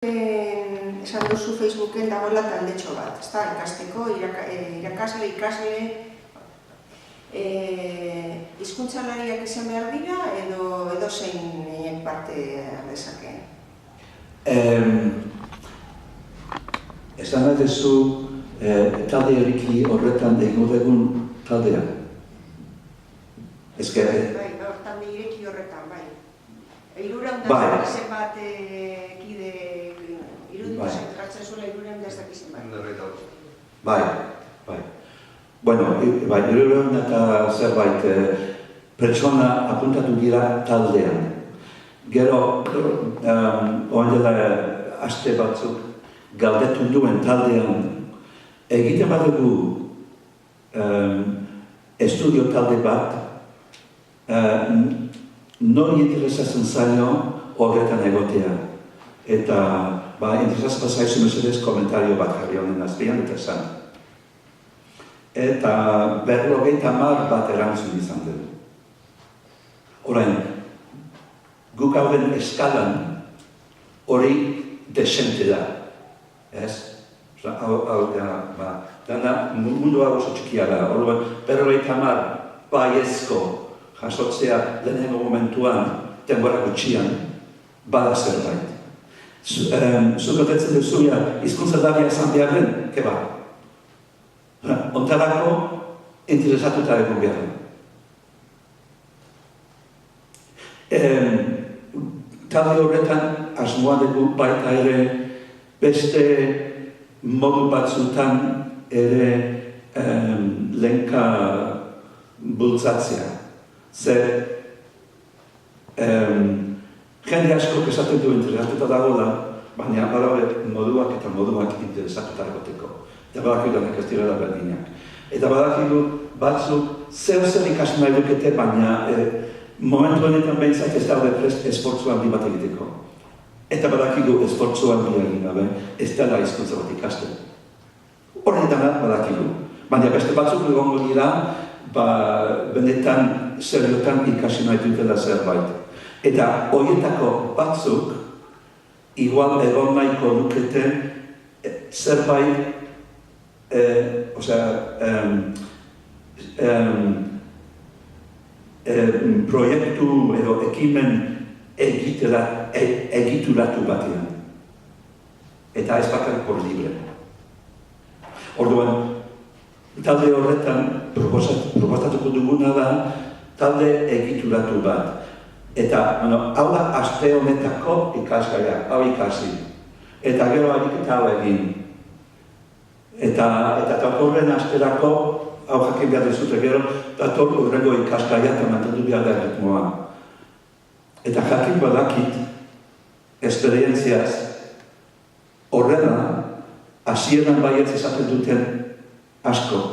Esan duzu Facebooken dagoela taldetxo bat, ezta, ikasteko, ikasle, hizkuntzalariak izan behar dira edo zein parte dezakeen? Esan nahi duzu talde eriki horretan egingo dugun taldea? Bai, talde ireki horretan, bai. Hirurehun da zenbat kide iruditzen jartzen zuela hirurehun da ez dakizen bat. Bai. Bueno, hirurehun eta zerbait pertsona apuntatu dira taldean. Gero, orain dela aste batzuk galdetu duen taldean egiten badugu estudio talde bat nori interesatzen zaino horretan egotea. Eta, interesatzen zaizu mesedez komentario bat jarri honen azpian eta esan. Eta 50 bat erantzun izan dugu. Orain, guk hauen eskalan hori desente da. Ez? Dana mundua oso txikia da. Orduan, 50 baiezko jasotzea lehenengo momentuan, denbora gutxian, bada zerbait. Zuk otetzen duzuia, hizkuntzalaria esan behar den, keba. Ontarako, interesatuta egon behar den. Talde horretan, asmoa dugu baita ere, beste modu batzutan ere lehenka bultzatzea. Zer, jende asko esaten du interesatuta dagoela, baina badaude moduak eta moduak interesatuta egoteko. Eta badakigu ez direla berdinak. Eta badakigu batzuk zer ikasten nahi dukete, baina momentu honetan behintzat ez daude prest esfortzu handi bat egiteko. Eta badakigu esfortzu handi egin gabe, ez dela hizkuntza bat ikasten. Horretan badakigu. Baina beste batzuk egongo dira, benetan zeriotan ikasi nahi dutela zerbait. Eta horietako batzuk, igual egon nahiko dukete zerbait, proiektu edo ekimen egituratu batean. Eta ez bakarrik por libre. Orduan, talde horretan proposatuko duguna da talde egituratu bat. Eta, hau da, aste honetako ikasgaia, hau ikasi. Eta gero ariketa hau egin. Eta datorren asterako, hau jakin behar dezute gero, dator horrego ikasgaia eta mantendu behar da ritmoa. Eta jakin badakit, esperientziaz, horrela, hasieran baietz esaten duten askok,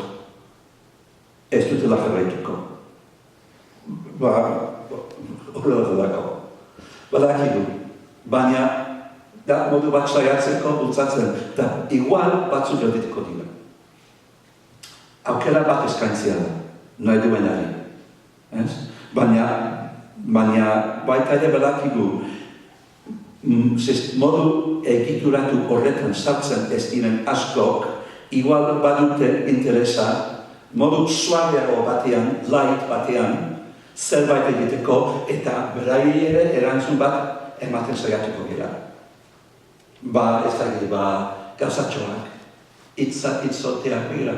ez dutela jarraituko. Horrela dako. Badakigu, baina da modu bat saiatzeko bultzatzen, eta igual batzuk geldituko dira. Aukera bat eskaintzia da, nahi duenari. Baina baita ere badakigu, modu egituratu horretan sartzen ez diren askok, igual badute interesa, modu suabeago batean, light batean, zerbait egiteko eta berai ere erantzun bat ematen saiatuko gira. Ez da gauzatxoak, itzoteak gira,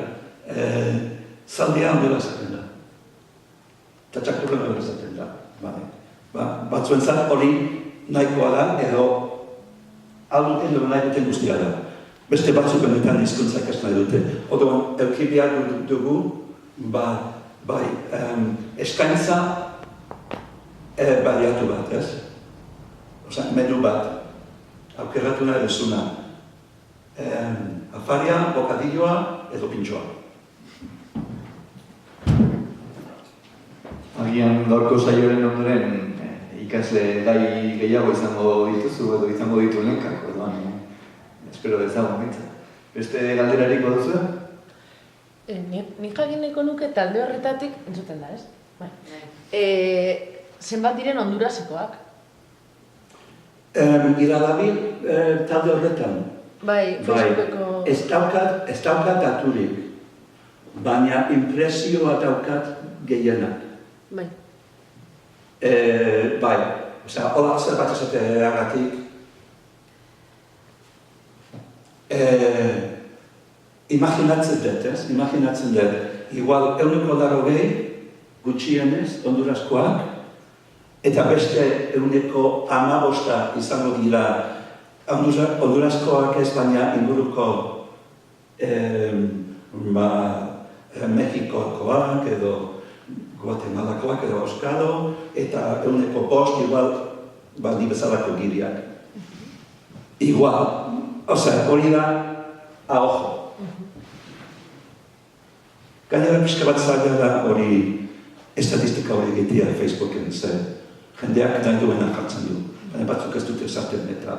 zaldean dela zaten da. Eta txakurren dela zaten da. Batzuentzat hori nahikoa da edo alduten edo nahi duten guztia da. Beste batzuk benetan hizkuntzak ez nahi dute. Orduan, eukibiak dugu, eskaintza baliatu bat, ez? Menu bat, aukeratu nahi duzuna. Afaria, bokadilloa edo pintxoa. Agian gaurko saioaren ondoren ikasle gai gehiago izango dituzu edo izango ditu lehenkak, orduan, espero dezagun bintzat. Beste galderarik baduzu? Nik jakin nahiko nuke talde horretatik, entzuten da, ez? Zenbat diren Hondurasekoak? iradabil talde horretan. Bai, Facebookeko... Ez daukat daturik, baina impresioa daukat gehienak. Bai. Bai, hola zer bat esateagatik. Imaginatzen dut, igual 180 gutxienez, Honduraskoak, eta beste 115 izango dira Honduraskoak ez baina inguruko Mexikokoak edo Guatemalakoak edo Euskalo, eta 105 igual baldi bezalako giriak. Igual, hori da a ojo. Gainera pixka bat zaila da hori estatistika hori egitea Facebooken, jendeak nahi duena jartzen du, baina batzuk ez dute esaten eta,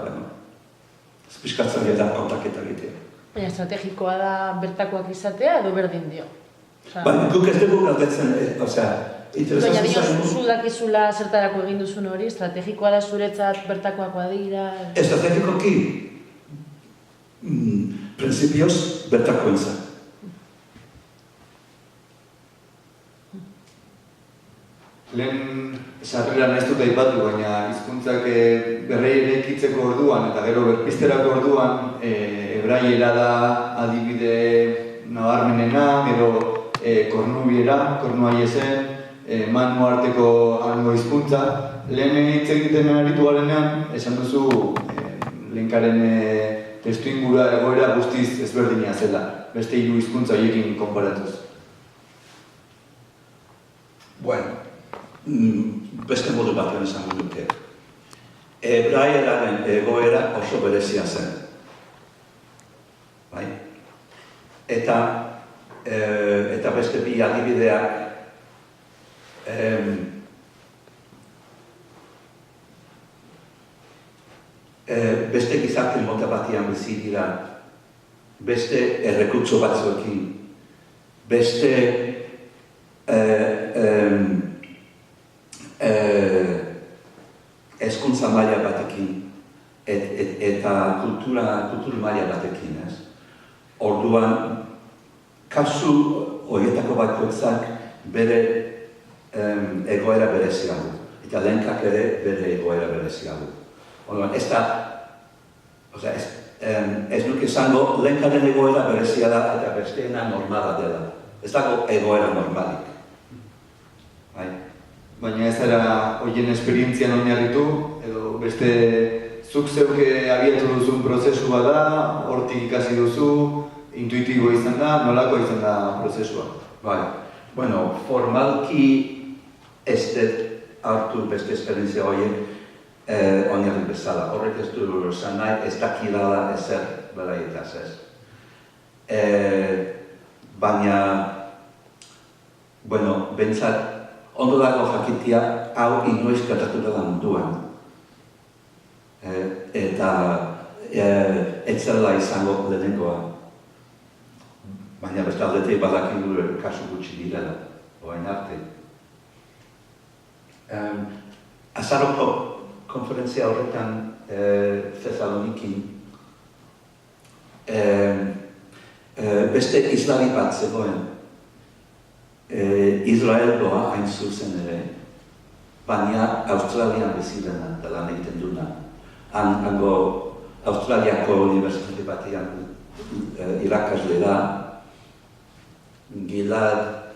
pixka zaila da kontaketa egitea. Baina estrategikoa da bertakoak izatea edo berdin dio? Baina guk ez dugu galdetzen, baina zu dakizula zertarako egin duzun hori, estrategikoa da zuretzat bertakoak badira? Estrategikoki, prinsipioz bertakoentzat. Lehen sarreran ez dut aipatu, baina hizkuntzak berrei eraikitzeko orduan eta gero berpizterako orduan hebraiera da adibide nabarmenena, gero kornuaiesen, manu arteko hango hizkuntza. Lehen hitz egiten aritu garenean, esan duzu lehenkaren testuingura egoera guztiz ezberdina zela, beste 3 hizkuntza horiekin konparatuz. Bueno, beste modu batean esango dute. Hebraieraren egoera oso berezia zen. Bai? Eta beste bi adibideak beste gizarte mota batean bizi dira, beste errekutso batzuekin, beste hezkuntza maila batekin eta kultur maila batekin, ez? Orduan, kasu horietako bakoitzak bere egoera berezia du, eta lehenkak ere bere egoera berezia du. Orduan, ez nuke izango lehenkaren egoera berezia da eta besteena normala dela. Ez dago egoera normalik. Baina ez zara horien esperientzian oinarritu, edo beste zuk zeuke abiatu duzun prozesua da, hortik ikasi duzu, intuitibo izan da, nolako izan da prozesua? Bai, bueno, formalki ez dut hartu beste esperientzia horiek oinarri bezala. Horrek ez du esan nahi, ez dakidala ezer beraietaz ez. Baina, bueno, bentsat, ondo dago jakitea, hau inoiz gertatu dela munduan. Eta ez zela izango lehenengoa. Baina beste aldetik badakigu kasu gutxi direla, orain arte. Azaroko konferentzia horretan Thessalonikin beste islami bat zegoen. Israelgoa hain zuzen ere, baina Australian bizidena da lan egiten duna. Hango Australiako unibertsitate batean irakasle da, Gilad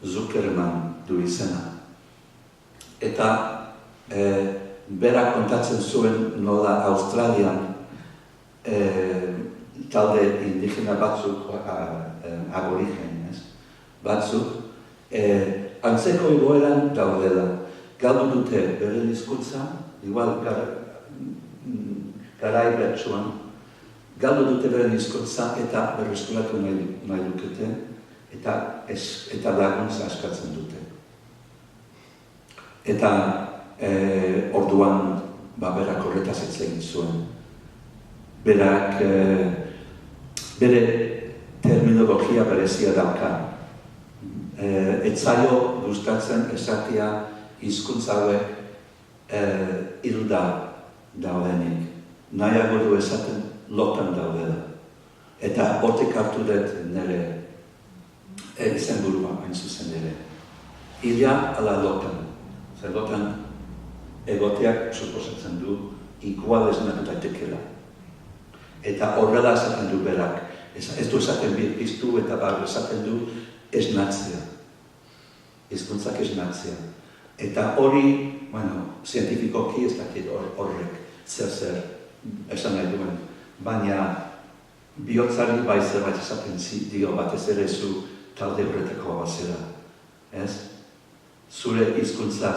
Zuckerman du izena. Eta berak kontatzen zuen nola Australian talde indigena batzuk aborigen, batzuk, antzeko egoeran daudela. Galdu dute bere hizkuntza, igual garai bertsuan, galdu dute bere hizkuntza eta berreskuratu nahi dukete, eta laguntza askatzen dute. Eta orduan berak horretaz hitz egin zuen. Berak bere terminologia berezia dauka. Ez zaio gustatzen esatea hizkuntza hauek hilda daudenik. Nahiago du esaten lotan daudela. Eta hortik hartu dut nire izenburua hain zuzen ere. Ila ala lotan. Zer lotan egoteak suposatzen du igual esnatu daitekela. Eta horrela esaten du berak. Ez du esaten piztu eta esaten du esnatzea. Hizkuntzak esnatzea. Eta hori, zientifikoki ez dakit horrek zer esan nahi duen. Baina bihotzari bai zerbait esaten dio batez ere zu talde horretako bazera. Ez? Zure hizkuntza,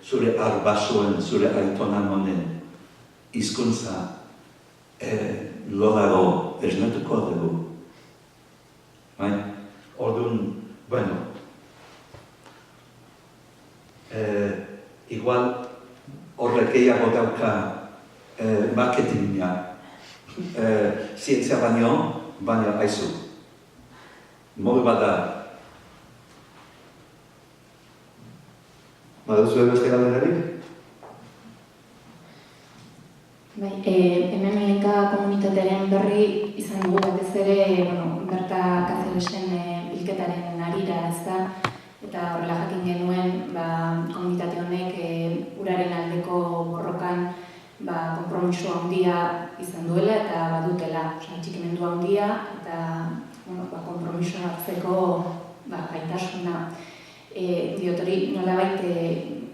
zure arbasoen, zure aitonan honen hizkuntza lodago esnatuko dugu. Orduan, igual horrek gehiago dauka marketinga zientzia baino aizu. Modu bat da. Baduzu beste galderarik? Hemen Milenka komunitatearen berri izan dugu batez ere, Berta Kazelesen hilketaren harira, ezta? Eta horrela jakin genuen, komunitate honek uraren aldeko borrokan konpromiso handia izan duela eta badutela, txikimendu handia eta konpromiso hartzeko gaitasuna. Diotori nolabait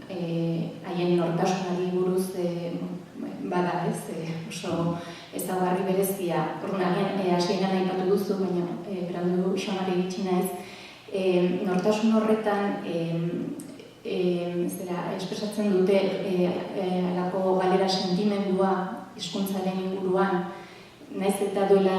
haien nortasunari buruz bada, oso ezaugarri berezia. Orduan, hasieran aipatu duzu, baina berandu xamari gitxi naiz, nortasun horretan espresatzen dute halako galera sentimendua hizkuntzaren inguruan, naiz eta duela